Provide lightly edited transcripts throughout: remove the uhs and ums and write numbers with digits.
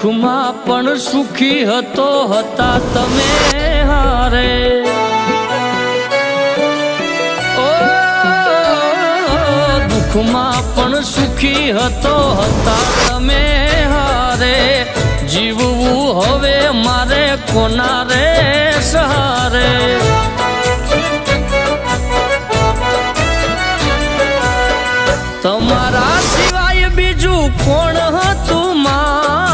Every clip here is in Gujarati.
દુઃખમાં પણ સુખી હતો હતા તમે હારે ઓ દુઃખમાં પણ સુખી હતો હતા તમે હારે જીવવું હવે મારે કોના રે સહારે તમારા સિવાય બીજું કોણ હતું મારું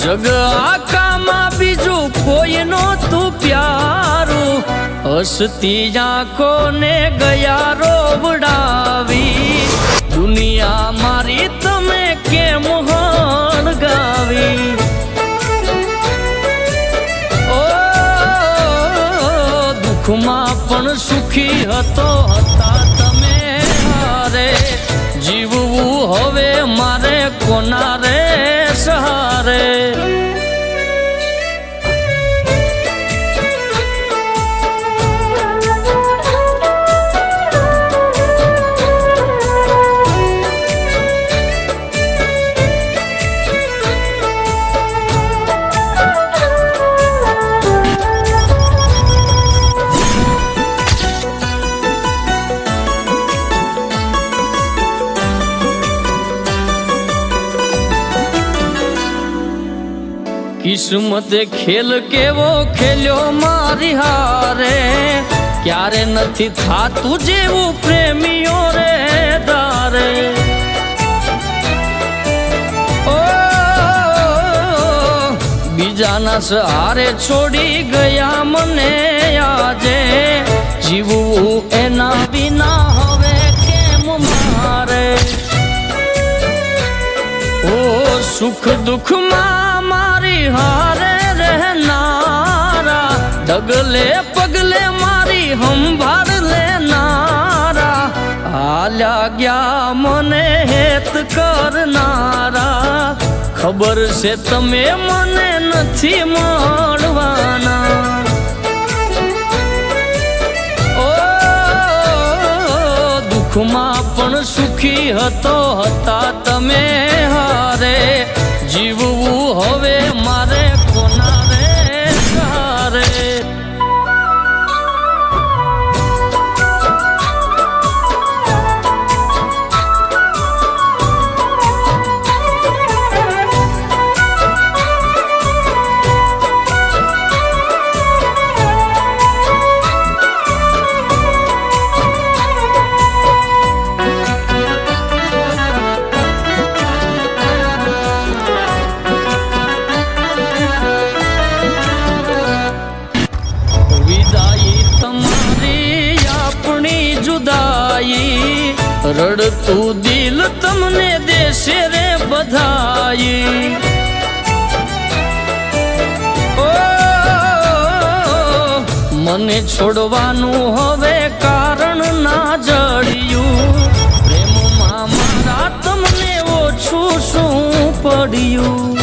જગ આખામાં બીજું કોઈ નહોતું પ્યારું હસતી આંખોને ગયા રોવડાવી દુનિયા મારી તમે કેમ હણગાવી ઓ દુઃખમાં પણ સુખી હતો હતા તમે હારે જીવવું હવે મારે કોના રે સહારે કિસ્મતે ખેલ કેવો ખેલ્યો મારી હારે ક્યારે નથી થાતું જેવું પ્રેમીઓ રે ધારે ઓ બીજાના સહારે છોડી ગયા મને આજે જીવવું એના વિના હવે કેમ મારે ઓ સુખ દુઃખમાં મારી હારે રહેનારા ડગલે પગલે મારી સંભાળ લેનારા હાલ્યા ગયા મને હેત કરનારા ખબર છે તમે મને નથી મળવાના ઓ દુઃખમાં પણ સુખી હતો હતા તમે હારે જીવવું હવે મારે કોના રે સહારે રડતું દિલ તમને દેશે રે બધાઈ ઓ મને છોડવાનું હવે કારણ ના જડ્યું પ્રેમમાં મારા તમને ઓછું શું પડ્યું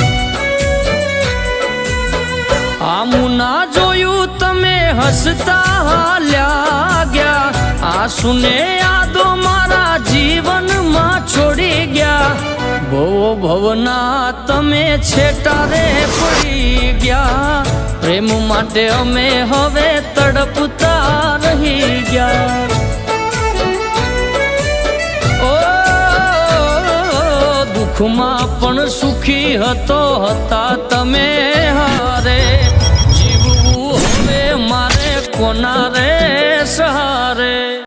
આમું ના જોયું તમે હસતા હાલ્યા ગયા આંસુને યાદો મારા જીવનમાં છોડી ગયા ભવો ભવના તમે છેટા રે પડી ગયા પ્રેમ માટે અમે હવે તડપતા રહી ગયા ઓ દુઃખમાં પણ સુખી હતો હતા તમે હારે જીવવું હવે મારે કોના રે